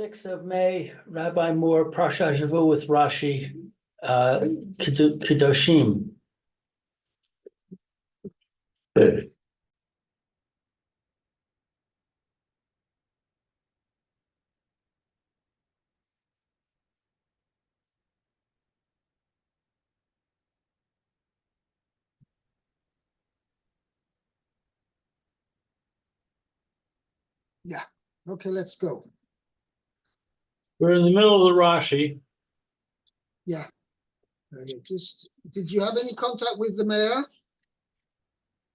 6th of May, Rabbi Moore, Parsha Hashavua with Rashi, Kedoshim. Yeah. Okay, let's go. We're in the middle of the Rashi. Yeah. Did you have any contact with the mayor?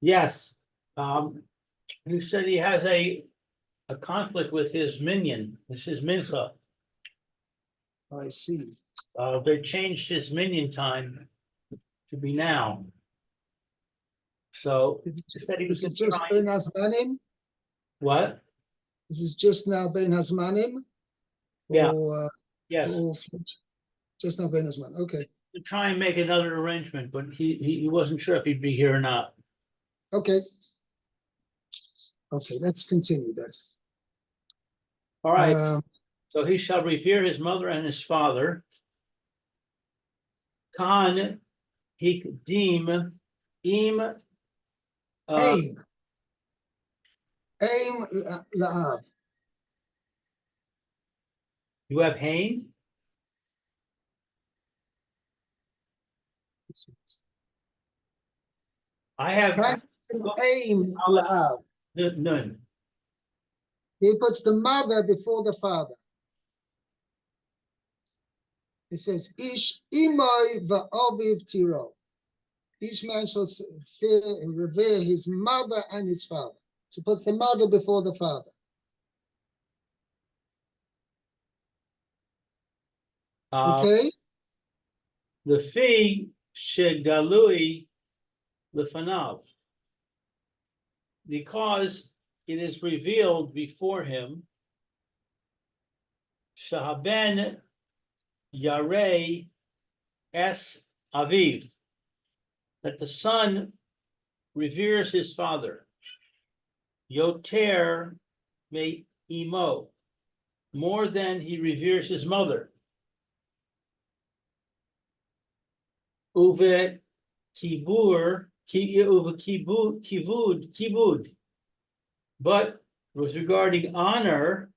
Yes. He said he has a conflict with his minion. It's his mincha. I see. They changed his minion time to be now. So he said he was This is just trying. Ben Hazmanim? What? This is just now Ben Hazmanim? Yeah. Or, Yes. or just now Ben Hazman. Okay. To try and make another arrangement, but he wasn't sure if he'd be here or not. Okay. Okay, let's continue then. All right. So he shall revere his mother and his father. Kan hikdim im. Aim la'av. You have Hain? I have Aim la'av. none. He puts the mother before the father. It says, Ish imoy va'oviv tiro. Each man shall revere his mother and his father. She puts the mother before the father. Okay? The fee shegalui lefanav. Because it is revealed before him, shahaben yarei es aviv, that the son reveres his father. Yoter me imo, more than he reveres his mother. Uve kibur, uve kibud. But with regarding honor,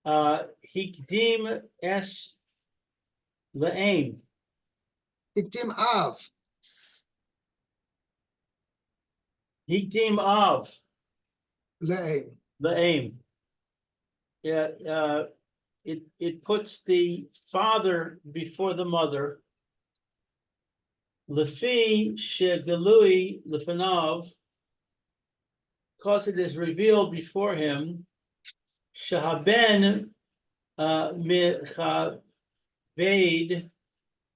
hikdim es le'aim. Ikdim av. Hikdim av. Le'aim. Le'aim. It puts the father before the mother. Lefi shegalui lefanav, because it is revealed before him. Shahaben mechabed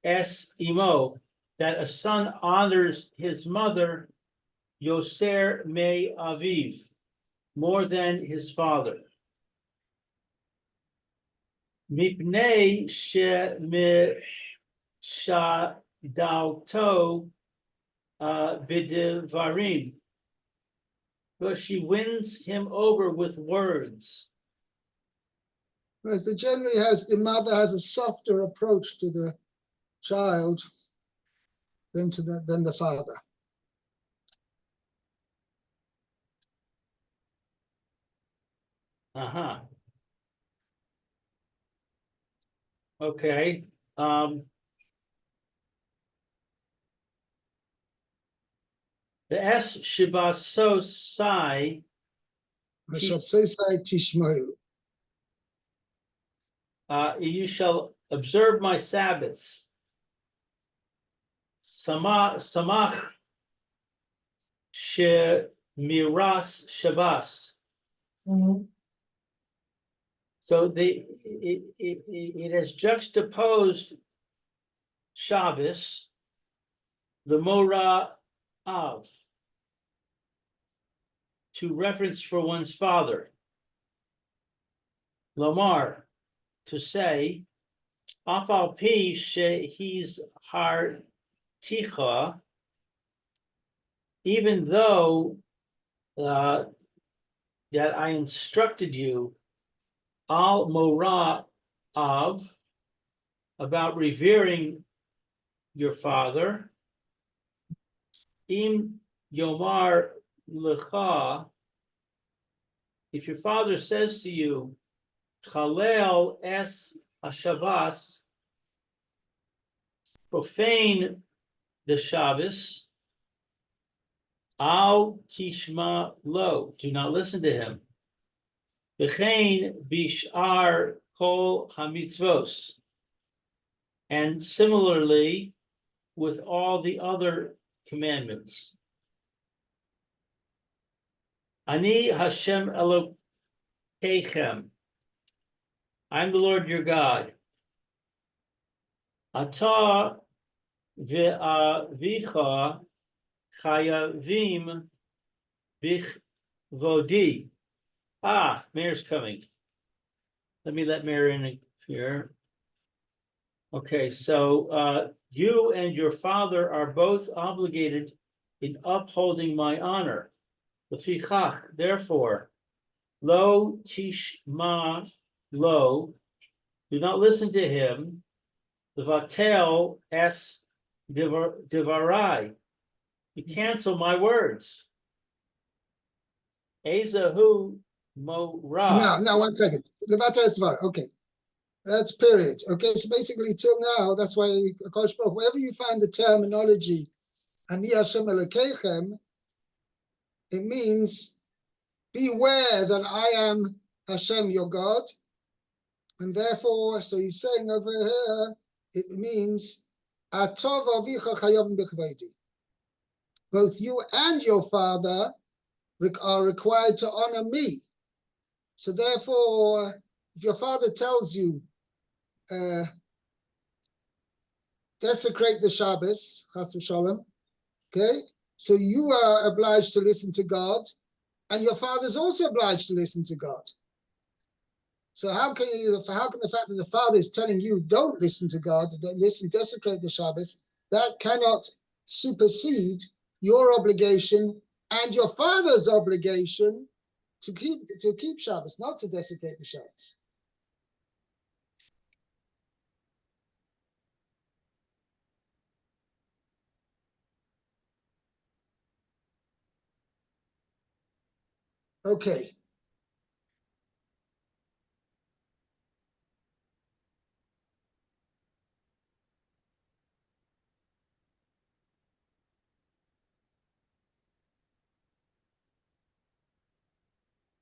es imo, that a son honors his mother. Yoser me aviv, more than his father. Mipnei shemishadauto b'devarim, because she wins him over with words. Whereas the mother has a softer approach to the child than the father. Okay. The S shibaso sai. You shall observe my Sabbaths. Samach shemiras Shabbos. So it has juxtaposed Shabbos, the Mora Av, to reference for one's father. Lomar, to say, Afal pi she's har ticha, even though that I instructed you al mora of, about revering your father. Im yomar lecha, if your father says to you, Chalel es Hashavas, profane the Shabbos, al tishma lo, do not listen to him. V'chein bishar kol hamitzvos, and similarly with all the other commandments. Ani Hashem Elokeichem, I'm the Lord your God. Ata ve'avicha chayavim bichvodi. Mayor's coming. Let me let Mayor in here. Okay, so you and your father are both obligated in upholding my honor. Lefichach, therefore, lo tishma lo, do not listen to him. Levatel es divarai, you cancel my words. Ezahu Morah. Now, 1 second. Okay, that's period. Okay, so basically, till now, that's why, wherever you find the terminology, Ani Hashem Elokeichem, it means beware that I am Hashem your God, and therefore, so he's saying over here, it means Atov avicha chayavim bichvodi. Both you and your father are required to honor me. So therefore, if your father tells you, desecrate the Shabbos, chas v'shalom, okay? So you are obliged to listen to God, and your father's also obliged to listen to God. So how can the fact that the father is telling you don't listen to God, desecrate the Shabbos, that cannot supersede your obligation and your father's obligation to keep Shabbos, not to desecrate the Shabbos. Okay.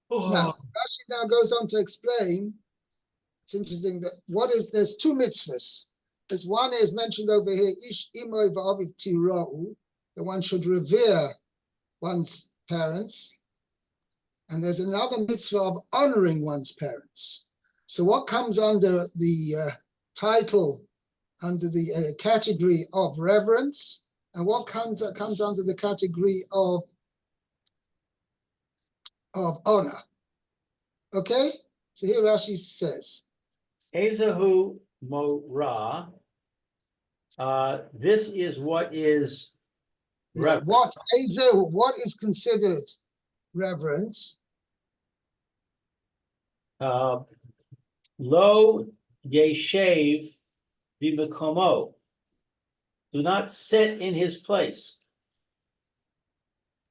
Now, Rashi now goes on to explain, it's interesting that there's two mitzvahs. There's one is mentioned over here, Ish imoy va'aviv tira'u, that one should revere one's parents. And there's another mitzvah of honoring one's parents. So what comes under the title, under the category of reverence, and what comes under the category of honor? Okay, so here Rashi says, Ezahu Morah, this is what is what is considered reverence. Lo yeshev b'mekomo, do not sit in his place.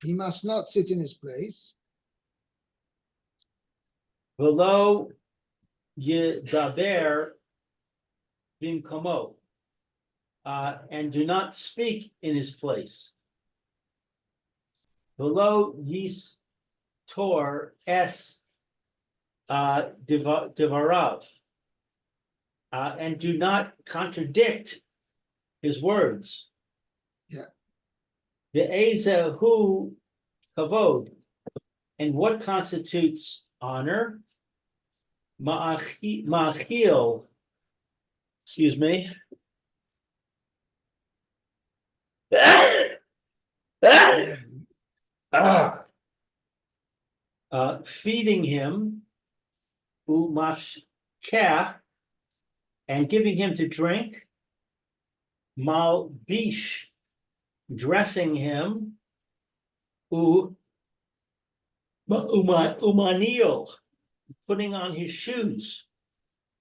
He must not sit in his place. V'lo yedaber b'mekomo, and do not speak in his place. V'lo yistor es divarav, and do not contradict his words. Yeah. The Ezahu kavod, and what constitutes honor? Ma'achil, excuse me. Feeding him, umashkeh, and giving him to drink, malbish, dressing him, umanil, putting on his shoes.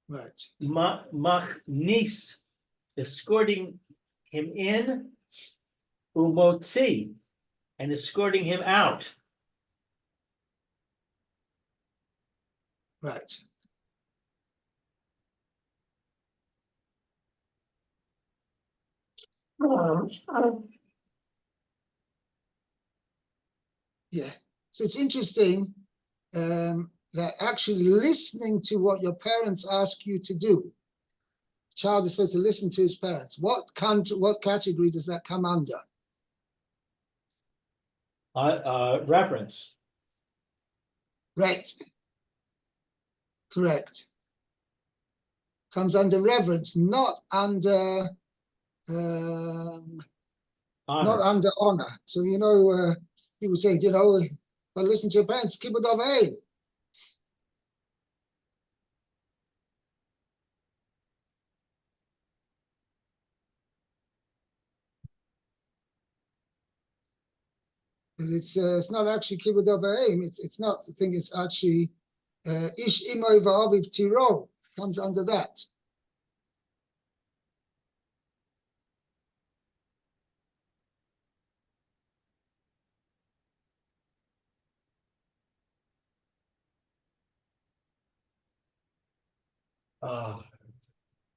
Right. Machnis, escorting him in. Umotzi, and escorting him out. Right. Yeah. So it's interesting that actually listening to what your parents ask you to do, child is supposed to listen to his parents. What category does that come under? Reverence. Right. Correct. Comes under reverence, not under not under honor. So people say, but listen to your parents, kibbud av v'ein. But it's not actually kibbud av v'ein. It's not the thing. It's actually ish imoy v'aviv tiro comes under that.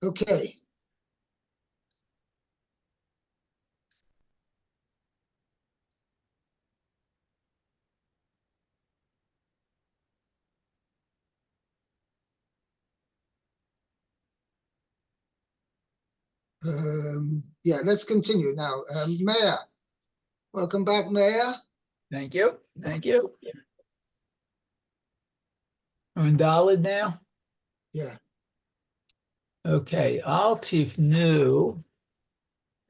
Okay. Yeah, let's continue now. Mayor, welcome back, Mayor. Thank you. Thank you. We're in Daled now? Yeah. Okay. Al tifnu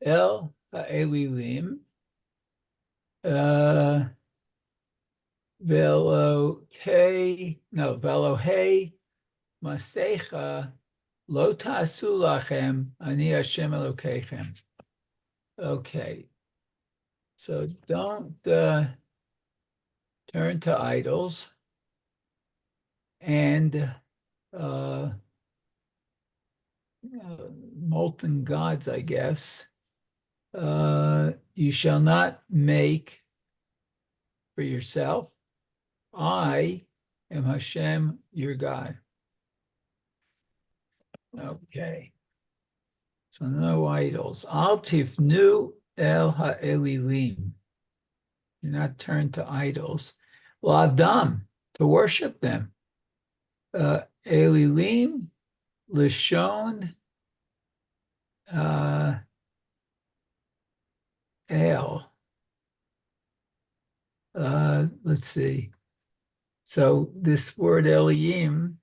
el ha'elilim velohei masecha lo ta'asu lachem ani Hashem Elokeichem. Okay. So don't turn to idols and molten gods, I guess. You shall not make for yourself. I am Hashem, your God. Okay. So no idols. Al tifnu el ha'elilim. Do not turn to idols. La'adam, to worship them. Elilim, lishon, el. Let's see. So this word Elim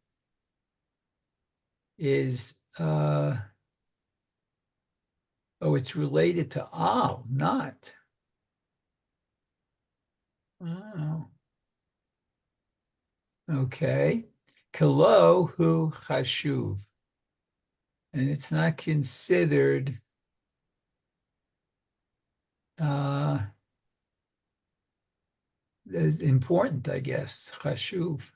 is it's related to Al, not. Oh. Okay. Kalo hu chashuv. And it's not considered as important, I guess. Chashuv.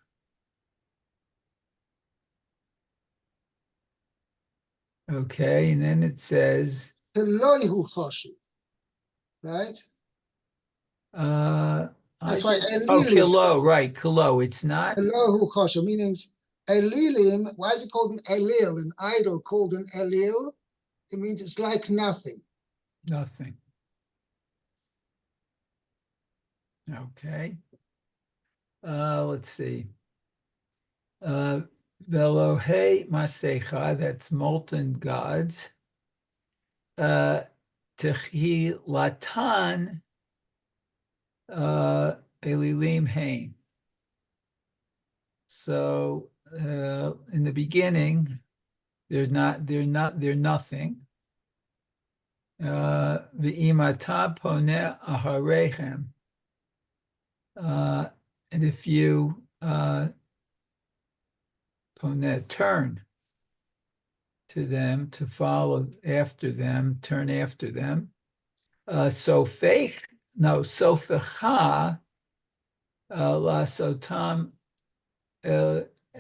Okay, and then it says Eloihu choshu. Right? That's why Elilim. kilo, right, kilo. It's not. Elohu choshu, meaning Elilim, why is it called an Elil, an idol called an Elil? It means it's like nothing. Nothing. Okay. Let's see. Velohei masecha, that's molten gods. Tehilatan elilim hain. So in the beginning, they're nothing. V'imata poneh aharechem. And if you turn to them, to follow after them, turn after them. Sofecha la sotam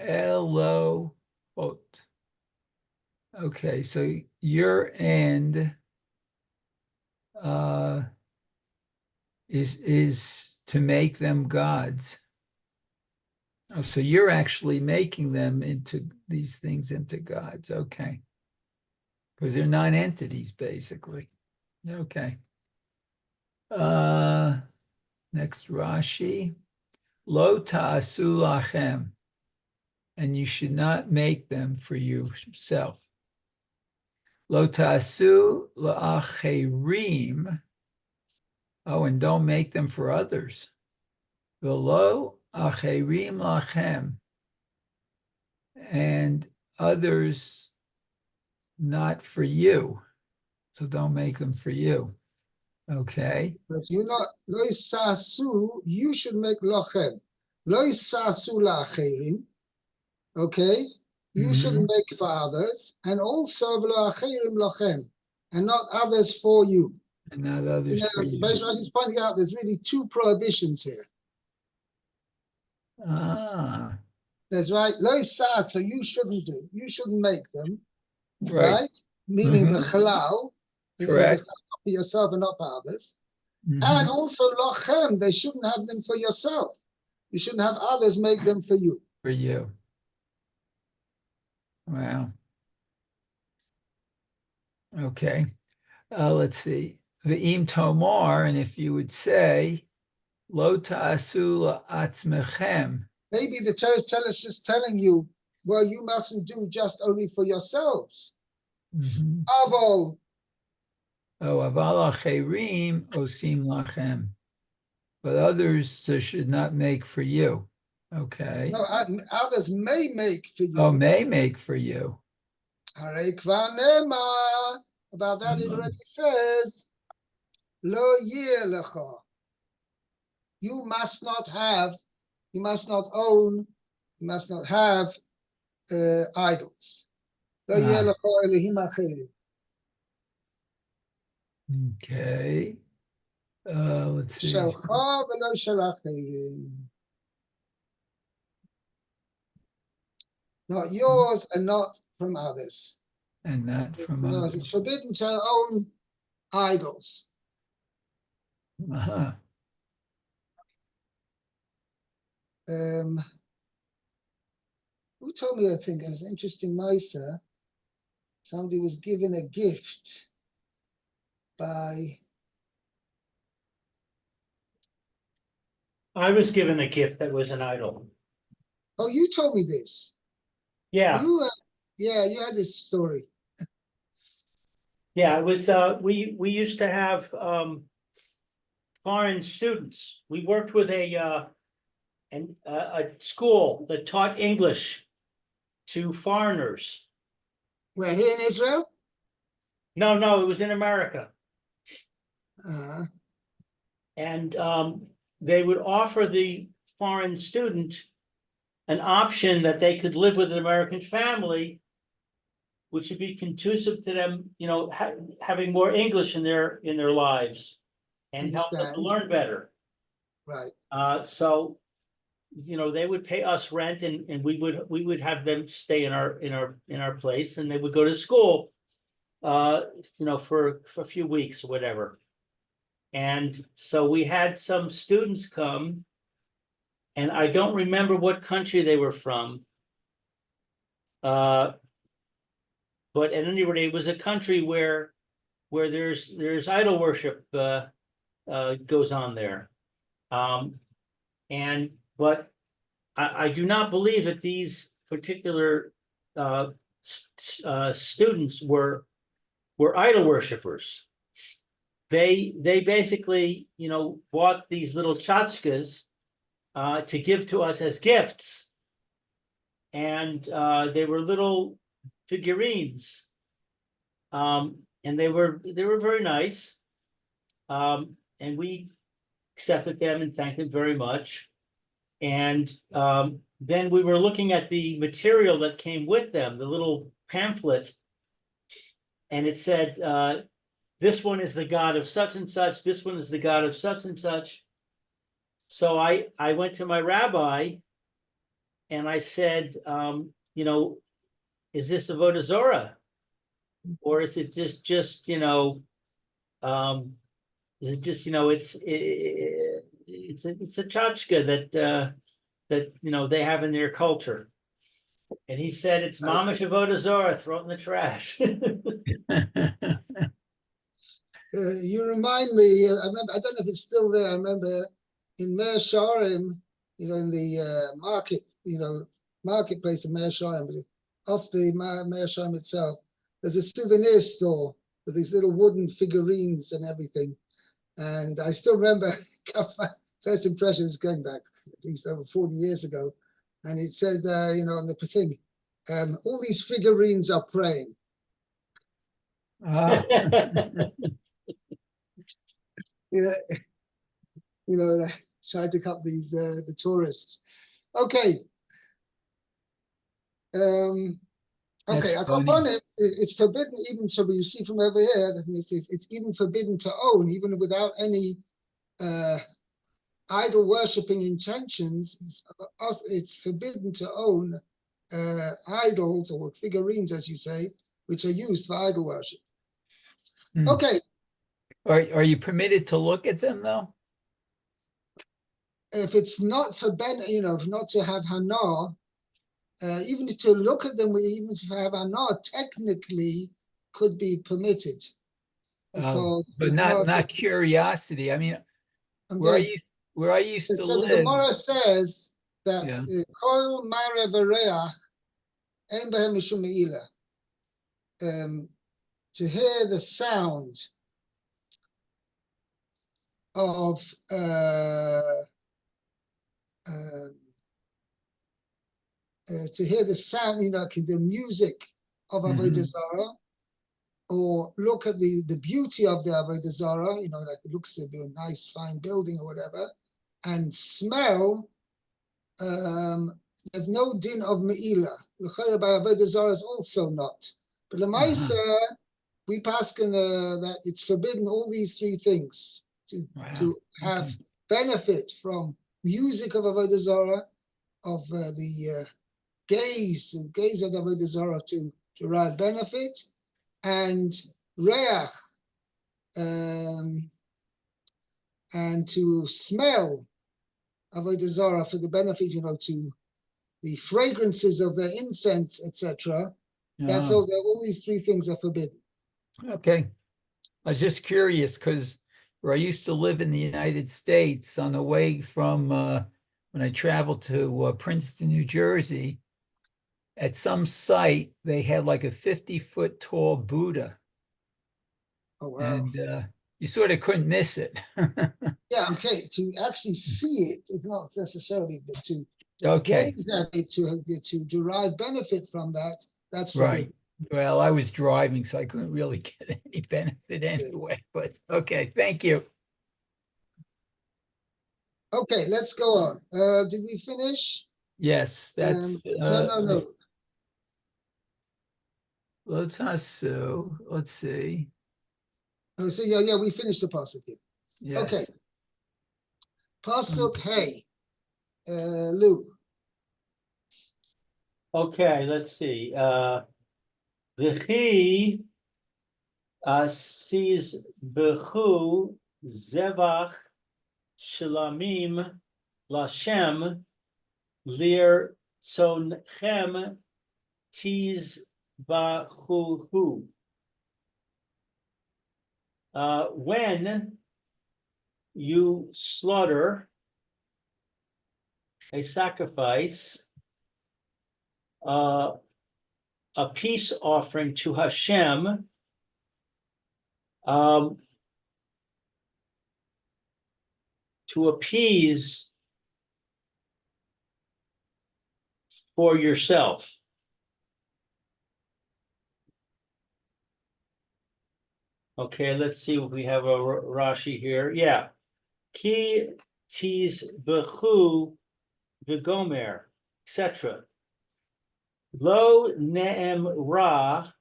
Elohot. Okay, so your end is to make them gods. Oh, so you're actually making them into these things into gods. Okay. Because they're non-entities, basically. Okay. Next Rashi. Lo ta'asu lachem. And you should not make them for yourself. Lo ta'asu la'acherim. Oh, and don't make them for others. Velo acherim lachem. And others not for you. So don't make them for you. Okay. But you're not, lo yisasu, you should make lochem. Lo yisasu la'acherim, okay? You shouldn't make for others, and also v'lo acherim lochem, and not others for you. And not others for you. Rashi is pointing out there's really two prohibitions here. Ah, There's right, lo yisasu, so you shouldn't do, you shouldn't make them, right. right? Meaning Mhm. the halal, Correct. for yourself and not for others. Mhm. And also lochem, they shouldn't have them for yourself. You shouldn't have others make them for you. For you. Wow. Okay. Let's see. Ve'im tomar, and if you would say, lo ta'asu la'atzmechem. Maybe the Torah is just telling you, well, you mustn't do just only for yourselves. Mhm. Avol, Oh, aval acherim osim lachem. But others should not make for you. Okay. no, others may make for you. Oh, may make for you. Harei kvar nema. About that it already says, lo yeh lecha. You must not have, you must not own, you must not have idols. Lo yeh Ah. lecha Elohim acherim. Okay. Let's see. Shelcha v'lo shel acherim. Not yours and not from others. And not from In other words, others. it's forbidden to own idols. Uh-huh. Who told me, I think it was an interesting Misa. Somebody was given a gift by, I was given a gift that was an idol. oh, you told me this. Yeah, Yeah, you had this story. yeah, it was, we used to have, foreign students. We worked with a school that taught English to foreigners. We're here in Israel. No, it was in America. Uh, And they would offer the foreign student an option that they could live with an American family, which would be conducive to them, having more English in their lives and help them to Understand. learn better. right. So, they would pay us rent and we would have them stay in our place, and they would go to school, for a few weeks or whatever. And so we had some students come, and I don't remember what country they were from. But at any rate, it was a country where there's idol worship goes on there. But I do not believe that these particular students were idol worshipers. They basically, bought these little tchotchkes to give to us as gifts. And they were little figurines. And they were very nice. And we accepted them and thanked them very much. And then we were looking at the material that came with them, the little pamphlet. And it said, this one is the god of such and such. This one is the god of such and such. So I went to my rabbi and I said, you know, is this avodah zarah, or is it just you know, is it just it's a tchotchke that you know they have in their culture, and he said it's mamash avodah zarah, throw it in the trash. You remind me, I remember, I don't know if it's still there. I remember in Meir Sharim, in the market, marketplace of Meir Sharim, off the Meir Sharim itself, there's a souvenir store with these little wooden figurines and everything. And I still remember my first impressions going back at least over 40 years ago. And it said, on the thing, all these figurines are praying. Ah, Tried to cut these the tourists. Okay. Okay, That's I funny. on it. It's forbidden even. So you see from over here that it's even forbidden to own, even without any idol worshipping intentions. It's forbidden to own idols or figurines, as you say, which are used for idol worship. Hmm. Okay, Are you permitted to look at them though? if it's not forbidden, not to have hana, even to look at them, even to have hana, technically could be permitted. Oh, Because but not curiosity. I mean, where I okay, used where I used to so the live. Gemara says that Yeah. kol mare v'reach ein behem mishum meila. To hear the sound of to hear the sound, the music of Avodah Zarah, or look at the beauty of the Avodah Zarah, like it looks to be a nice, fine building or whatever, and smell, there's no din of Me'ila. L'chayra by Avodah Zarah is also not. But Lamaisa, we paskin that it's forbidden all these three things to have Okay. benefit from music of Avodah Zarah, of the gaze at Avodah Zarah to derive benefit, and reach, and to smell Avodah Zarah for the benefit, to the fragrances of the incense, etc. That's all these three things are forbidden. Okay. I was just curious because where I used to live in the United States, on the way from when I traveled to Princeton, New Jersey, at some site, they had like a 50-foot tall Buddha. Oh, wow. And you sort of couldn't miss it. Yeah, okay. To actually see it is not necessarily, but to Okay. gaze at it, to derive benefit from that, that's Right. forbidden. Well, I was driving, so I couldn't really get any benefit anyway. But okay, thank you. Okay, let's go on. Did we finish? Yes, that's No. let's see. Oh, so yeah, we finished the pasuk here. Yes. Okay. Pasuk hey, Lou. Okay, let's see. V'chi sees b'chu zevach shlamim lashem lir tzonchem tiz b'chuhu. When you slaughter a sacrifice, a peace offering to Hashem, to appease for yourself. Okay, let's see if we have a Rashi here. Yeah. Ki tiz b'chu v'gomer, etc. Lo ne'em ra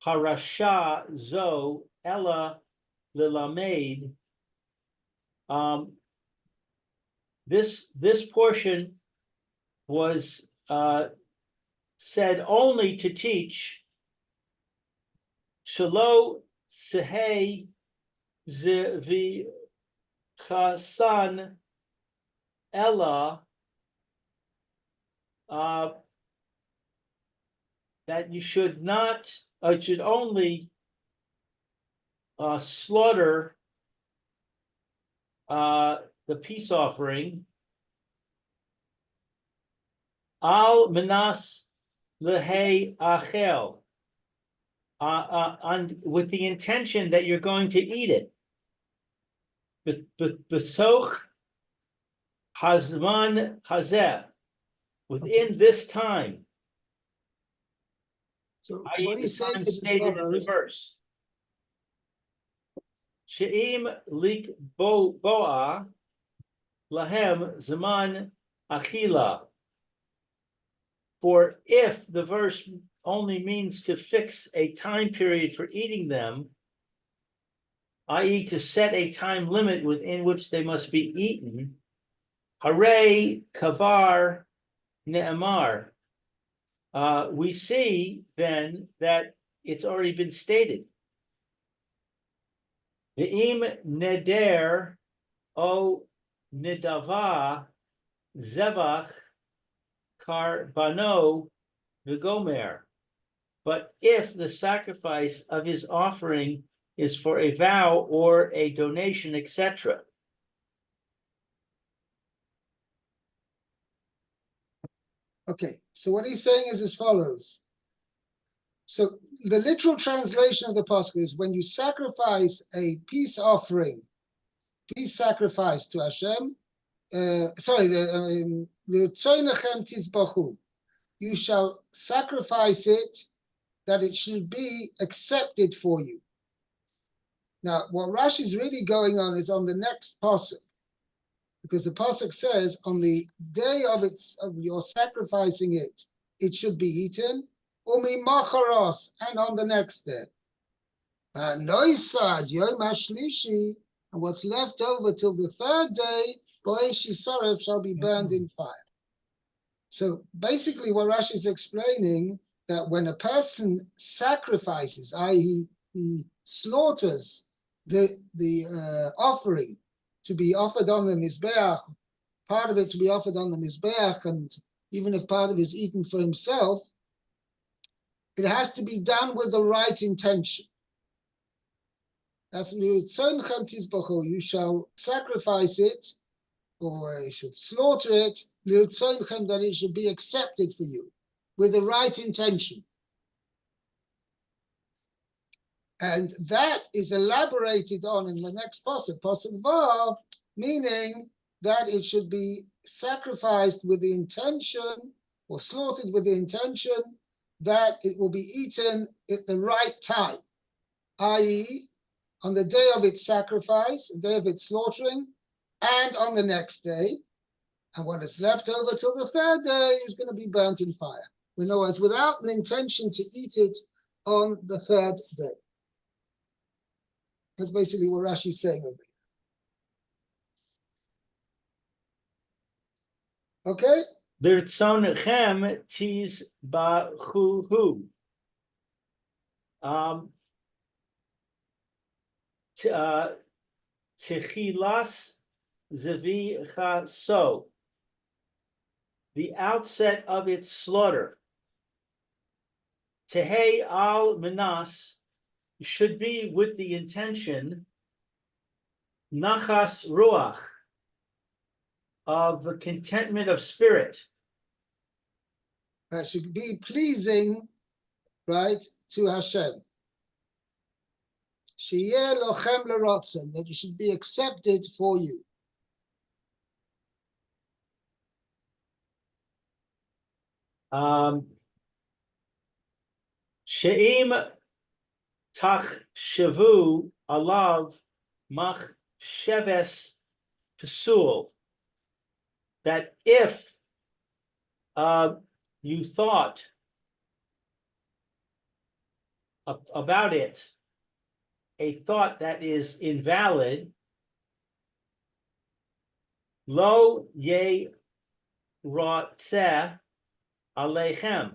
parasha zo ella lilamed. This portion was said only to teach Shelo Sehei Chasan Ella, that you should not, should only slaughter the peace offering al minas lehei achel, with the intention that you're going to eat it. Besoch hazman hazeh, within this time. So I.e., what the he's saying time is as stated in the follows. verse. She'im lik boa lahem zaman achila. For if the verse only means to fix a time period for eating them, i.e., to set a time limit within which they must be eaten, hare kavar ne'amar, we see then that it's already been stated. Ve'im neder o nidava zevach karbano v'gomer. But if the sacrifice of his offering is for a vow or a donation, etc. Okay, so what he's saying is as follows. So the literal translation of the pasuk is when you sacrifice a peace offering, peace sacrifice to Hashem, the tzonechem tizbachu, you shall sacrifice it that it should be accepted for you. Now, what Rashi is really going on is on the next pasuk, because the pasuk says on the day of your sacrificing it, it should be eaten, umi macharos, and on the next day. Noisad yom hashlishi, and what's left over till the third day, bo'esh yisarev, shall be burned in fire. So basically, what Rashi is explaining, that when a person sacrifices, i.e., he slaughters the offering to be offered on the mizbeach, part of it to be offered on the mizbeach, and even if part of it is eaten for himself, it has to be done with the right intention. That's you shall sacrifice it, or you should slaughter it, that it should be accepted for you, with the right intention. And that is elaborated on in the next pasuk, pasuk vav, meaning that it should be sacrificed with the intention, or slaughtered with the intention, that it will be eaten at the right time, i.e., on the day of its sacrifice, the day of its slaughtering, and on the next day. And what is left over till the third day is going to be burnt in fire. In other words, without an intention to eat it on the third day. That's basically what Rashi is saying over here. Okay? L'rtzonechem tizbachuhu. Techilas zevi so, the outset of its slaughter. Tehei al minas should be with the intention nachas ruach, of the contentment of spirit. That should be pleasing, right, to Hashem. Sheyeh lochem l'rotzen, that it should be accepted for you. She'im tachshavu alav mach sheves pesul, that if you thought about it, a thought that is invalid, lo ye rotzeh aleichem.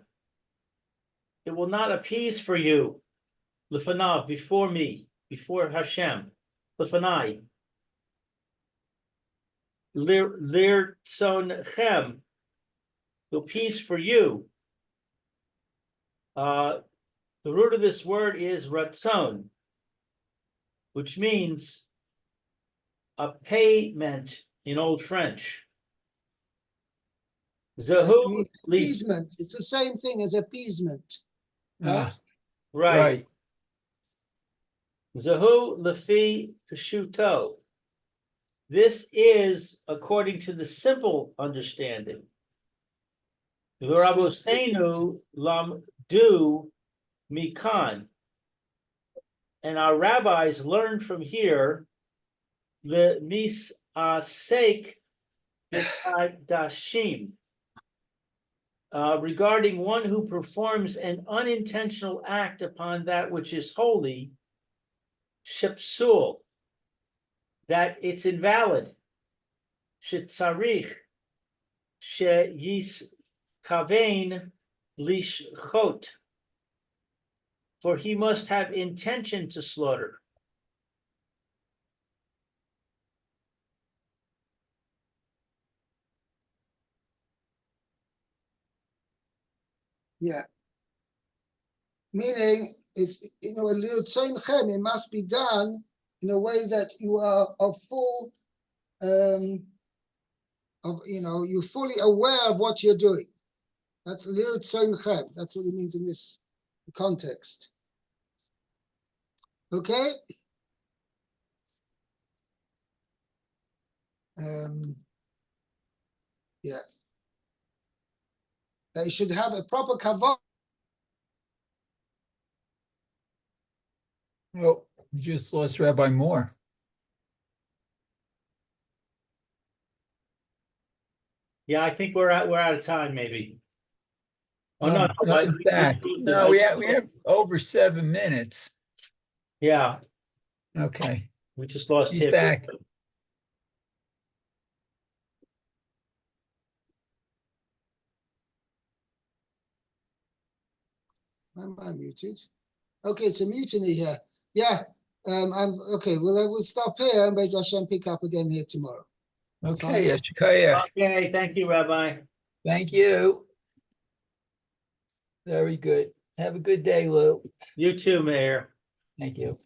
It will not appease for you, lefanav, before me, before Hashem, lefanai. Lirtzonechem, will appease for you. The root of this word is ratzon, which means a payment in Old French. It Zahu means appeasement. It's the same thing as appeasement, right? right. Right. Zahu lefi pshuto. This is according to the simple understanding. V'rabosenu lamdu mikan. And our rabbis learned from here the misasek dashim, regarding one who performs an unintentional act upon that which is holy, shepsul, that it's invalid, shetzarich, sheyis kavein lishchot, for he must have intention to slaughter. Yeah. Meaning, if you know, it must be done in a way that you are of full, you're fully aware of what you're doing. That's li'utzonchem. That's what it means in this context. Okay. Yeah. They should have a proper kavod. Oh, we just lost Rabbi Moore. Yeah, I think we're out of time, maybe. Oh no, No, I- he's back. No, we have over 7 minutes. Yeah, Okay, we just lost he's Tiff. back. Am I muted? Okay, it's a mutiny here. Yeah. I'm okay. Well, we'll stop here and Be'ez Hashem pick up again here tomorrow. Okay, Fine. Yeshikayach. Okay, thank you, Rabbi. Thank you. Very good. Have a good day, Lou. You too, Mayor. Thank you.